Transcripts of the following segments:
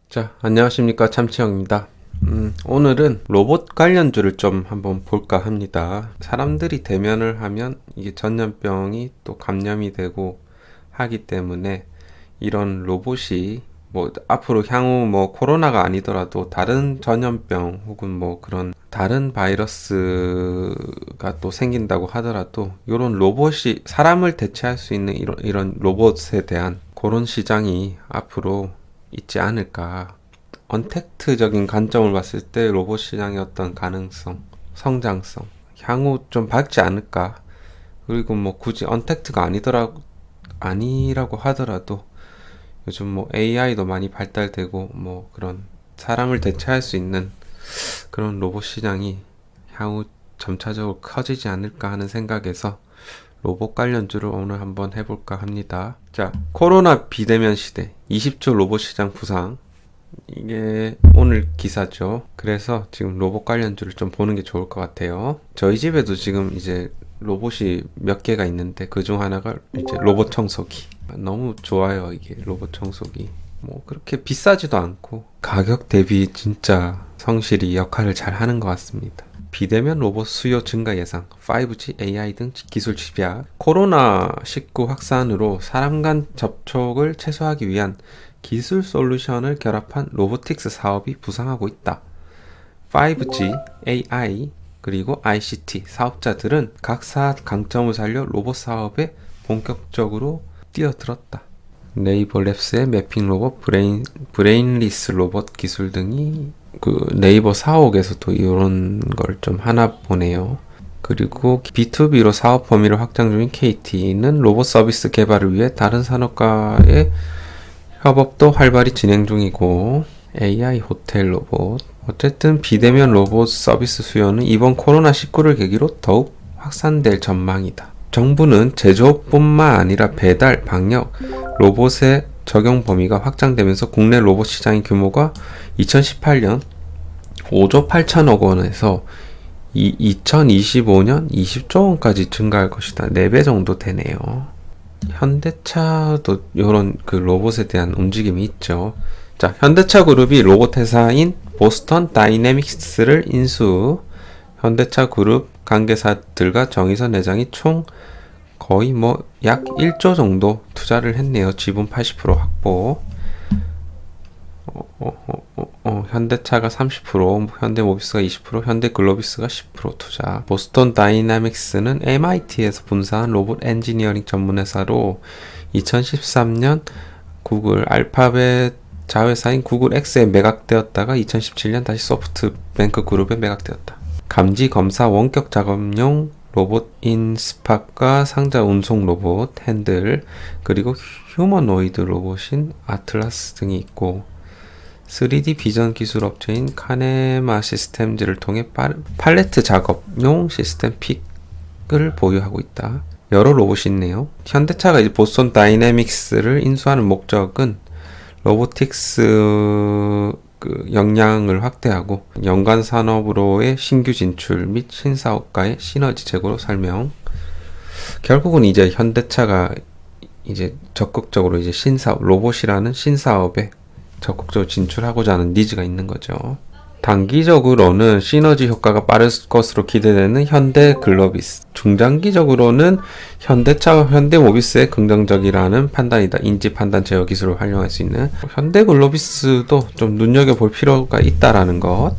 자, 안녕하십니까. 참치형입니다. 오늘은 로봇 관련주를 좀 한번 볼까 합니다. 사람들이 대면을 하면 이게 전염병이 또 감염이 되고 하기 때문에 이런 로봇이 뭐 앞으로 향후 뭐 코로나가 아니더라도 다른 전염병 혹은 뭐 그런 다른 바이러스가 또 생긴다고 하더라도 이런 로봇이 사람을 대체할 수 있는 이런 로봇에 대한 그런 시장이 앞으로 있지 않을까. 언택트적인 관점을 봤을 때 로봇 시장의 어떤 가능성, 성장성, 향후 좀 밝지 않을까. 그리고 뭐 굳이 언택트가 아니라고 하더라도 요즘 뭐 AI도 많이 발달되고 뭐 그런 사람을 대체할 수 있는 그런 로봇 시장이 향후 점차적으로 커지지 않을까 하는 생각에서 로봇 관련주를 오늘 한번 해볼까 합니다. 자, 코로나 비대면 시대 20조 로봇 시장 부상. 이게 오늘 기사죠. 그래서 지금 로봇 관련주를 좀 보는 게 좋을 것 같아요. 저희 집에도 지금 이제 로봇이 몇 개가 있는데 그중 하나가 이제 로봇 청소기. 너무 좋아요, 이게 로봇 청소기. 뭐 그렇게 비싸지도 않고 가격 대비 진짜 성실히 역할을 잘 하는 것 같습니다. 비대면 로봇 수요 증가 예상, 5G, AI 등 기술 집약, 코로나19 확산으로 사람 간 접촉을 최소화하기 위한 기술 솔루션을 결합한 로보틱스 사업이 부상하고 있다. 5G, AI, 그리고 ICT 사업자들은 각사 강점을 살려 로봇 사업에 본격적으로 뛰어들었다. 네이버 랩스의 매핑 로봇, 브레인리스 로봇 기술 등이 그 네이버 사옥에서도 이런 걸 좀 하나 보네요. 그리고 B2B로 사업 범위를 확장 중인 KT는 로봇 서비스 개발을 위해 다른 산업과의 협업도 활발히 진행 중이고, AI 호텔 로봇. 어쨌든 비대면 로봇 서비스 수요는 이번 코로나19를 계기로 더욱 확산될 전망이다. 정부는 제조업뿐만 아니라 배달, 방역, 로봇의 적용 범위가 확장되면서 국내 로봇 시장의 규모가 2018년 5조 8천억 원에서 2025년 20조 원까지 증가할 것이다. 4배 정도 되네요. 현대차도 이런 그 로봇에 대한 움직임이 있죠. 자, 현대차 그룹이 로봇 회사인 보스턴 다이내믹스를 인수. 현대차 그룹 관계사들과 정의선 회장이 총 거의 뭐 약 1조 정도 투자를 했네요. 지분 80% 확보. 현대차가 30%, 현대모비스가 20%, 현대글로비스가 10% 투자. 보스턴 다이내믹스는 MIT에서 분사한 로봇 엔지니어링 전문 회사로 2013년 구글 알파벳 자회사인 구글 X에 매각되었다가 2017년 다시 소프트뱅크 그룹에 매각되었다. 감지 검사 원격 작업용 로봇인 스팟과 상자 운송 로봇 핸들, 그리고 휴머노이드 로봇인 아틀라스 등이 있고, 3D 비전 기술 업체인 카네마 시스템즈를 통해 팔레트 작업용 시스템 픽을 보유하고 있다. 여러 로봇이 있네요. 현대차가 이제 보스턴 다이내믹스를 인수하는 목적은 로보틱스 역량을 확대하고 연관 산업으로의 신규 진출 및 신사업과의 시너지 제고로 설명. 결국은 이제 현대차가 이제 적극적으로 이제 신사업, 로봇이라는 신사업에 적극적으로 진출하고자 하는 니즈가 있는 거죠. 단기적으로는 시너지 효과가 빠를 것으로 기대되는 현대글로비스, 중장기적으로는 현대차와 현대모비스의 긍정적이라는 판단이다. 인지 판단 제어 기술을 활용할 수 있는 현대글로비스도 좀 눈여겨볼 필요가 있다라는 것.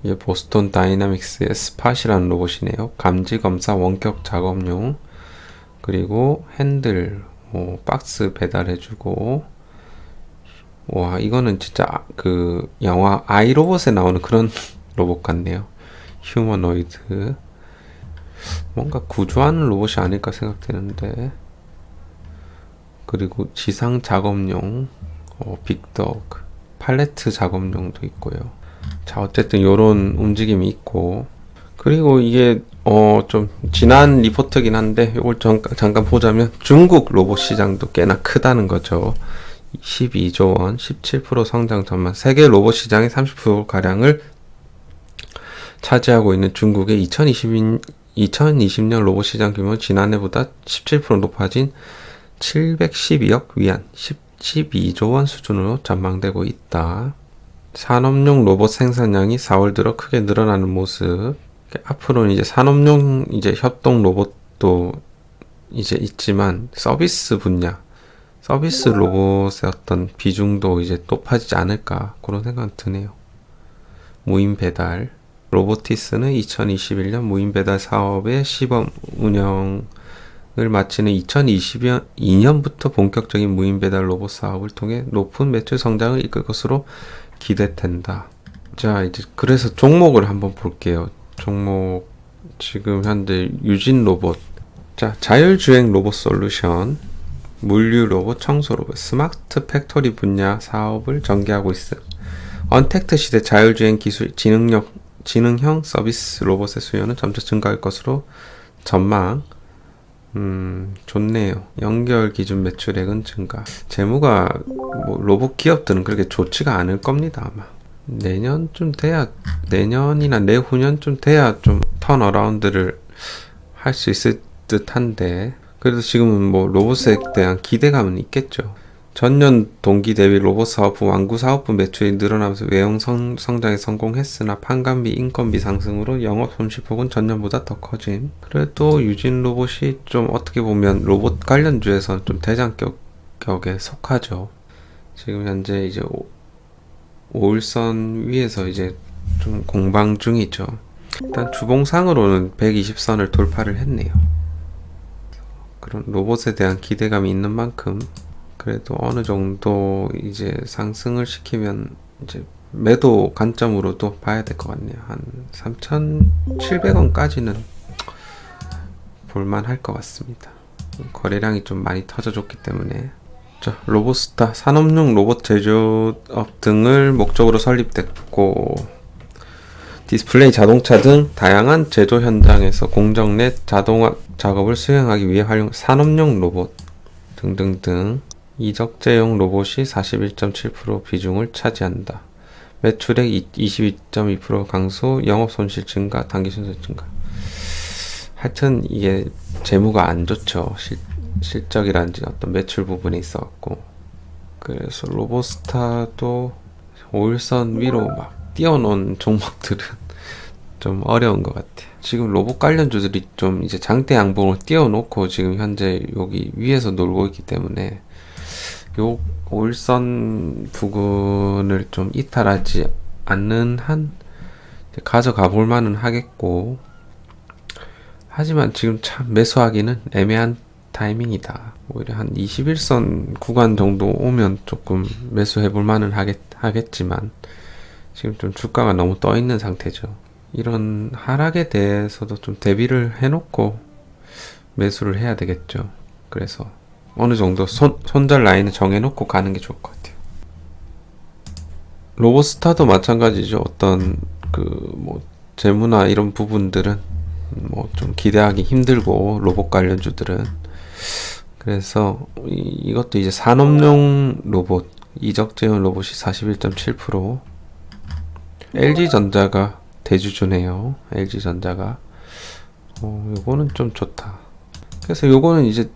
이게 보스턴 다이내믹스의 스팟이라는 로봇이네요. 감지 검사 원격 작업용, 그리고 핸들, 박스 배달해주고. 와, 이거는 진짜 그 영화 아이로봇에 나오는 그런 로봇 같네요. 휴머노이드. 뭔가 구조하는 로봇이 아닐까 생각되는데. 그리고 지상 작업용, 빅덕, 팔레트 작업용도 있고요. 자, 어쨌든 요런 움직임이 있고. 그리고 이게 좀 지난 리포트긴 한데 이걸 잠깐 보자면 중국 로봇 시장도 꽤나 크다는 거죠. 12조 원, 17% 성장 전망. 세계 로봇 시장의 30%가량을 차지하고 있는 중국의 2020년 로봇 시장 규모는 지난해보다 17% 높아진 712억 위안, 12조 원 수준으로 전망되고 있다. 산업용 로봇 생산량이 4월 들어 크게 늘어나는 모습. 앞으로는 이제 산업용 이제 협동 로봇도 이제 있지만 서비스 분야, 서비스 로봇의 어떤 비중도 이제 높아지지 않을까 그런 생각 드네요. 무인 배달. 로보티스는 2021년 무인 배달 사업의 시범 운영을 마치는 2022년부터 본격적인 무인 배달 로봇 사업을 통해 높은 매출 성장을 이끌 것으로 기대된다. 자, 이제 그래서 종목을 한번 볼게요. 종목 지금 현재 유진 로봇. 자, 자율주행 로봇 솔루션, 물류 로봇, 청소 로봇, 스마트 팩토리 분야 사업을 전개하고 있음. 언택트 시대 자율주행 기술, 지능형 서비스 로봇의 수요는 점차 증가할 것으로 전망. 좋네요. 연결 기준 매출액은 증가. 재무가 뭐 로봇 기업들은 그렇게 좋지가 않을 겁니다. 아마 내년쯤 돼야, 내년이나 내후년쯤 돼야 좀 턴어라운드를 할 수 있을 듯한데, 그래도 지금은 뭐 로봇에 대한 기대감은 있겠죠. 전년 동기 대비 로봇 사업부, 완구 사업부 매출이 늘어나면서 외형 성장에 성공했으나 판관비, 인건비 상승으로 영업 손실폭은 전년보다 더 커짐. 그래도 유진 로봇이 좀 어떻게 보면 로봇 관련주에서는 좀 대장격에 속하죠. 지금 현재 이제 5일선 위에서 이제 좀 공방 중이죠. 일단 주봉상으로는 120선을 돌파를 했네요. 그런 로봇에 대한 기대감이 있는 만큼 그래도 어느 정도 이제 상승을 시키면 이제 매도 관점으로도 봐야 될 것 같네요. 한 3,700원까지는 볼만할 것 같습니다. 거래량이 좀 많이 터져줬기 때문에. 자, 로봇스타 산업용 로봇 제조업 등을 목적으로 설립됐고, 디스플레이, 자동차 등 다양한 제조 현장에서 공정 내 자동화 작업을 수행하기 위해 활용 산업용 로봇 등등등. 이적재용 로봇이 41.7% 비중을 차지한다. 매출액 22.2% 강수, 영업 손실 증가, 단기 순손 증가. 하여튼 이게 재무가 안 좋죠. 실적이라든지 어떤 매출 부분에 있어갖고. 그래서 로봇스타도 5일선 위로 막 띄워놓은 종목들은 좀 어려운 것 같아요. 지금 로봇 관련주들이 좀 이제 장대 양봉을 띄워놓고 지금 현재 여기 위에서 놀고 있기 때문에 요 5일선 부근을 좀 이탈하지 않는 한 가져가 볼 만은 하겠고, 하지만 지금 참 매수하기는 애매한 타이밍이다. 오히려 한 21선 구간 정도 오면 조금 매수해 볼 만은 하겠지만 지금 좀 주가가 너무 떠 있는 상태죠. 이런 하락에 대해서도 좀 대비를 해놓고 매수를 해야 되겠죠. 그래서 어느 정도 손절 라인을 정해놓고 가는 게 좋을 것 같아요. 로봇스타도 마찬가지죠. 어떤 뭐 재무나 이런 부분들은 뭐 좀 기대하기 힘들고, 로봇 관련주들은. 그래서 이것도 이제 산업용 로봇, 이적재용 로봇이 41.7%. LG전자가 대주주네요. LG전자가. 요거는 좀 좋다. 그래서 요거는 이제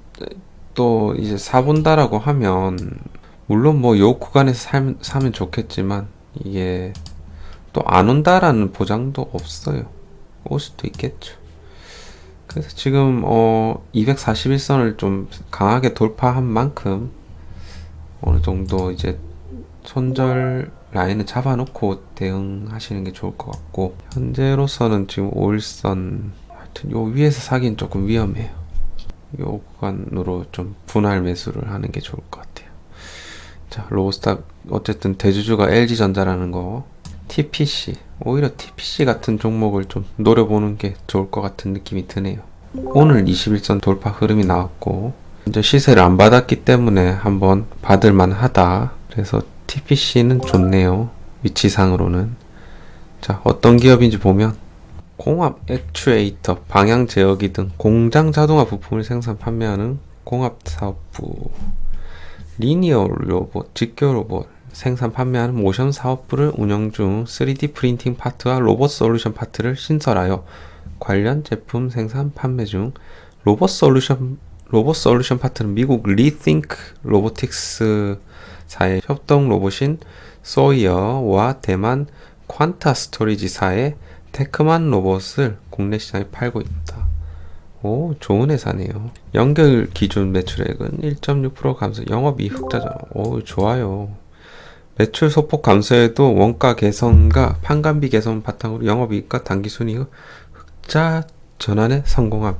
또 이제 사본다라고 하면, 물론 뭐 요 구간에서 사면 좋겠지만 이게 또 안 온다라는 보장도 없어요. 올 수도 있겠죠. 그래서 지금 241선을 좀 강하게 돌파한 만큼 어느 정도 이제 손절 라인을 잡아놓고 대응하시는 게 좋을 것 같고, 현재로서는 지금 5일선 하여튼 요 위에서 사기는 조금 위험해요. 요 구간으로 좀 분할 매수를 하는 게 좋을 것 같아요. 자, 로봇스타 어쨌든 대주주가 LG전자라는 거. TPC, 오히려 TPC 같은 종목을 좀 노려보는 게 좋을 것 같은 느낌이 드네요. 오늘 21선 돌파 흐름이 나왔고 이제 시세를 안 받았기 때문에 한번 받을만 하다. 그래서 TPC는 좋네요. 위치상으로는. 자, 어떤 기업인지 보면 공합 액추에이터, 방향 제어기 등 공장 자동화 부품을 생산 판매하는 공합사업부, 리니어 로봇, 직교 로봇 생산 판매하는 모션 사업부를 운영 중 3D 프린팅 파트와 로봇 솔루션 파트를 신설하여 관련 제품 생산 판매 중 로봇 솔루션 로봇 솔루션 파트는 미국 리띵크 로보틱스사의 협동 로봇인 소이어와 대만 퀀타 스토리지사의 테크만 로봇을 국내 시장에 팔고 있다. 오, 좋은 회사네요. 연결 기준 매출액은 1.6% 감소, 영업이익 흑자죠. 오, 좋아요. 매출 소폭 감소에도 원가 개선과 판관비 개선 바탕으로 영업이익과 당기순이익 흑자 전환에 성공함.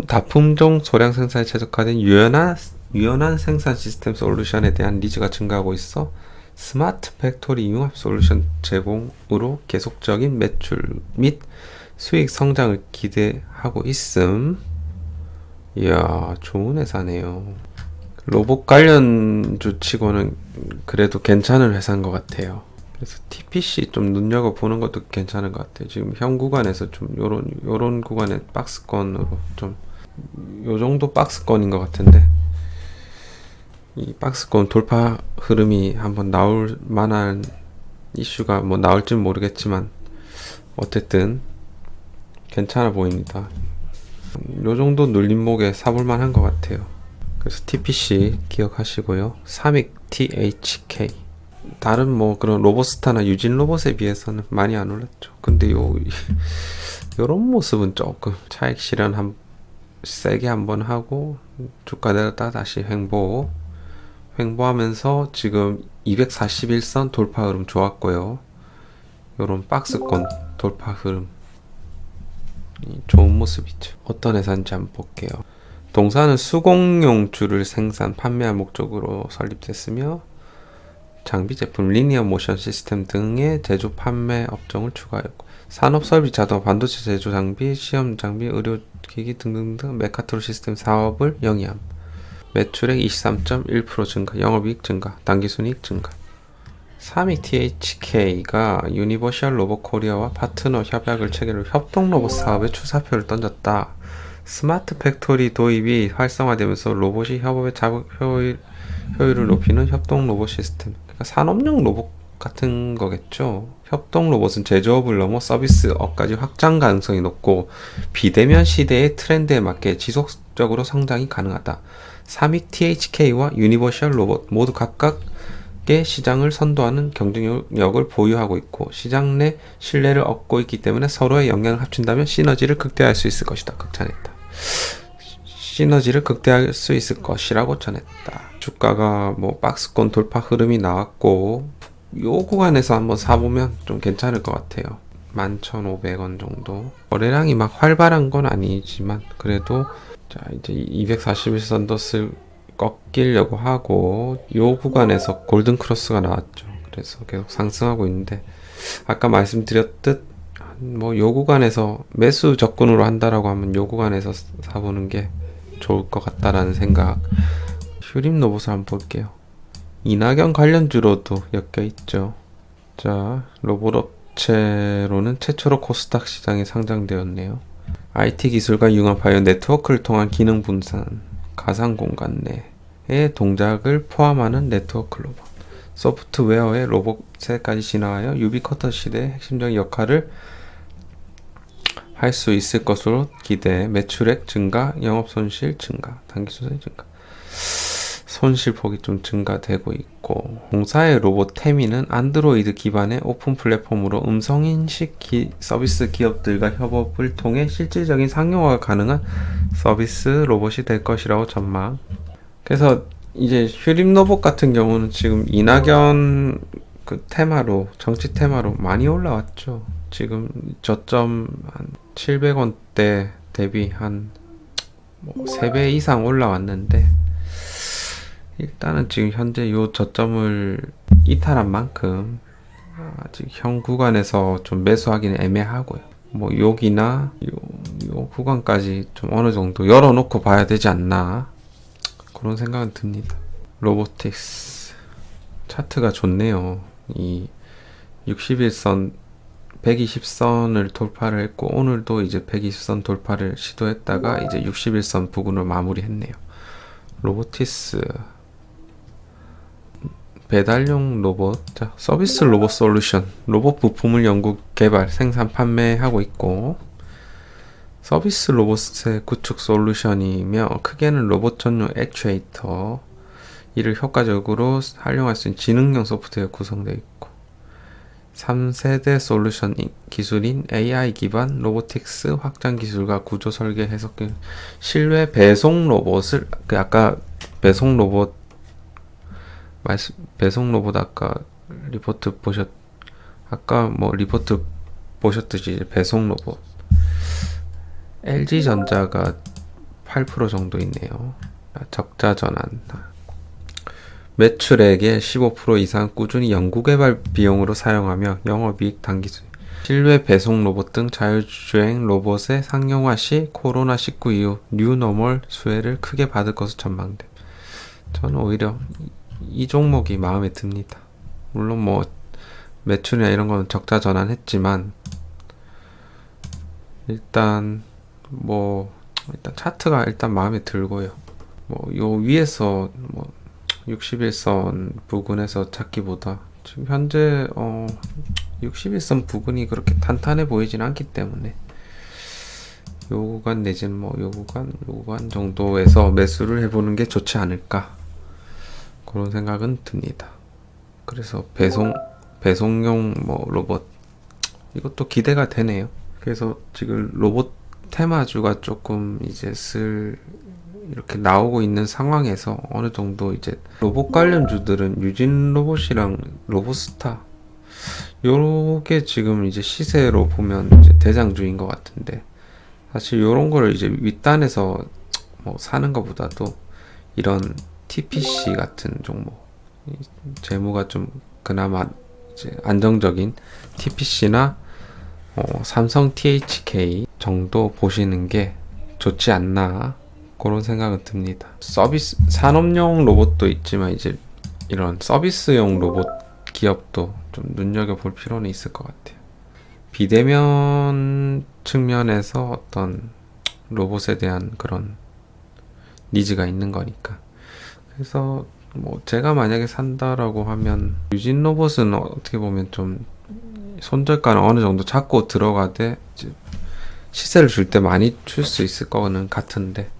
다품종 소량 생산에 최적화된 유연한 생산 시스템 솔루션에 대한 니즈가 증가하고 있어 스마트 팩토리 융합 솔루션 제공으로 계속적인 매출 및 수익 성장을 기대하고 있음. 이야, 좋은 회사네요. 로봇 관련주 치고는 그래도 괜찮은 회사인 것 같아요. 그래서 TPC 좀 눈여겨보는 것도 괜찮은 것 같아요. 지금 현 구간에서 좀 요런 구간의 박스권으로 좀 요 정도 박스권인 것 같은데, 이 박스권 돌파 흐름이 한번 나올 만한 이슈가 뭐 나올진 모르겠지만 어쨌든 괜찮아 보입니다. 요 정도 눌림목에 사볼만 한 것 같아요. 그래서 TPC 기억하시고요. 삼익 THK 다른 뭐 그런 로봇스타나 유진 로봇에 비해서는 많이 안 올랐죠. 근데 요런 모습은 조금 차익 실현 세게 한번 하고 주가 내렸다 다시 횡보하면서 지금 241선 돌파 흐름 좋았고요. 요런 박스권 돌파 흐름 좋은 모습이죠. 어떤 회사인지 한번 볼게요. 동사는 수공용 줄을 생산, 판매할 목적으로 설립됐으며 장비 제품, 리니어 모션 시스템 등의 제조 판매 업종을 추가했고 산업 설비, 자동화, 반도체 제조 장비, 시험 장비, 의료기기 등등등 메카트로 시스템 사업을 영위함. 매출액 23.1% 증가, 영업이익 증가, 당기순이익 증가. 삼익 THK가 유니버셜 로봇 코리아와 파트너 협약을 체결로 협동 로봇 사업에 추사표를 던졌다. 스마트 팩토리 도입이 활성화되면서 로봇이 협업의 작업 효율을 높이는 협동 로봇 시스템. 그러니까 산업용 로봇 같은 거겠죠. 협동 로봇은 제조업을 넘어 서비스업까지 확장 가능성이 높고 비대면 시대의 트렌드에 맞게 지속적으로 성장이 가능하다. 삼익 THK와 유니버셜 로봇 모두 각각의 시장을 선도하는 경쟁력을 보유하고 있고 시장 내 신뢰를 얻고 있기 때문에 서로의 역량을 합친다면 시너지를 극대화할 수 있을 것이다. 극찬했다. 시너지를 극대화할 수 있을 것이라고 전했다. 주가가 뭐 박스권 돌파 흐름이 나왔고 요 구간에서 한번 사보면 좀 괜찮을 것 같아요. 11,500원 정도. 거래량이 막 활발한 건 아니지만 그래도 자 이제 241선 꺾이려고 하고 요 구간에서 골든 크로스가 나왔죠. 그래서 계속 상승하고 있는데 아까 말씀드렸듯 뭐 요 구간에서 매수 접근으로 한다라고 하면 요 구간에서 사보는 게 좋을 것 같다라는 생각. 휴림 로봇을 한번 볼게요. 이낙연 관련주로도 엮여 있죠. 자, 로봇 업체로는 최초로 코스닥 시장에 상장되었네요. IT 기술과 융합하여 네트워크를 통한 기능 분산, 가상 공간 내의 동작을 포함하는 네트워크 로봇. 소프트웨어의 로봇에까지 진화하여 유비쿼터 시대의 핵심적인 역할을 할 수 있을 것으로 기대. 매출액 증가, 영업 손실 증가, 단기 손실 증가. 손실폭이 좀 증가되고 있고 공사의 로봇 태미는 안드로이드 기반의 오픈 플랫폼으로 음성인식 서비스 기업들과 협업을 통해 실질적인 상용화가 가능한 서비스 로봇이 될 것이라고 전망. 그래서 이제 휴림 로봇 같은 경우는 지금 이낙연 그 테마로 정치 테마로 많이 올라왔죠. 지금 저점 한 700원대 대비 한 뭐 3배 이상 올라왔는데 일단은 지금 현재 요 저점을 이탈한 만큼 아직 현 구간에서 좀 매수하기는 애매하고요. 뭐 여기나 요 구간까지 좀 어느 정도 열어놓고 봐야 되지 않나 그런 생각은 듭니다. 로보틱스 차트가 좋네요. 이 61선 120선을 돌파를 했고 오늘도 이제 120선 돌파를 시도했다가 이제 61선 부근을 마무리했네요. 로보티스 배달용 로봇, 자, 서비스 로봇 솔루션, 로봇 부품을 연구 개발, 생산, 판매하고 있고 서비스 로봇의 구축 솔루션이며 크게는 로봇 전용 액추에이터 이를 효과적으로 활용할 수 있는 지능형 소프트웨어 구성되어 있고 3세대 솔루션 기술인 AI 기반 로보틱스 확장 기술과 구조 설계 해석 실외 배송 로봇을 아까 배송 로봇 아까 리포트 보셨듯이 배송 로봇 LG전자가 8% 정도 있네요. 적자 전환. 매출액의 15% 이상 꾸준히 연구개발 비용으로 사용하며 영업이익 단기순. 실외 배송 로봇 등 자율주행 로봇의 상용화 시 코로나19 이후 뉴노멀 수혜를 크게 받을 것으로 전망돼. 저는 오히려 이 종목이 마음에 듭니다. 물론 뭐 매출이나 이런 거는 적자 전환했지만 일단 차트가 일단 마음에 들고요. 요 위에서 61선 부근에서 찾기보다 지금 현재 61선 부근이 그렇게 탄탄해 보이진 않기 때문에 요 구간 내지는 요 구간 정도에서 매수를 해보는 게 좋지 않을까 그런 생각은 듭니다. 그래서 배송용 로봇 이것도 기대가 되네요. 그래서 지금 로봇 테마주가 조금 이제 이렇게 나오고 있는 상황에서 어느 정도 이제 로봇 관련주들은 유진 로봇이랑 로봇스타 요게 지금 이제 시세로 보면 이제 대장주인 것 같은데 사실 요런 거를 이제 윗단에서 사는 것보다도 이런 TPC 같은 종목 재무가 좀 그나마 이제 안정적인 TPC나 삼성 THK 정도 보시는 게 좋지 않나 그런 생각은 듭니다. 서비스 산업용 로봇도 있지만 이제 이런 서비스용 로봇 기업도 좀 눈여겨볼 필요는 있을 것 같아요. 비대면 측면에서 어떤 로봇에 대한 그런 니즈가 있는 거니까. 그래서 제가 만약에 산다라고 하면 유진 로봇은 어떻게 보면 좀 손절가는 어느 정도 잡고 들어가되 시세를 줄 때 많이 줄 수 있을 거는 같은데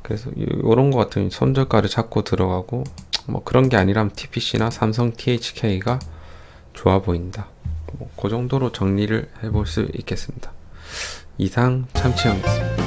그래서 이런 거 같은 손절가를 잡고 들어가고 그런 게 아니라면 TPC나 삼성 THK가 좋아 보인다. 그 정도로 정리를 해볼 수 있겠습니다. 이상 참치형이었습니다.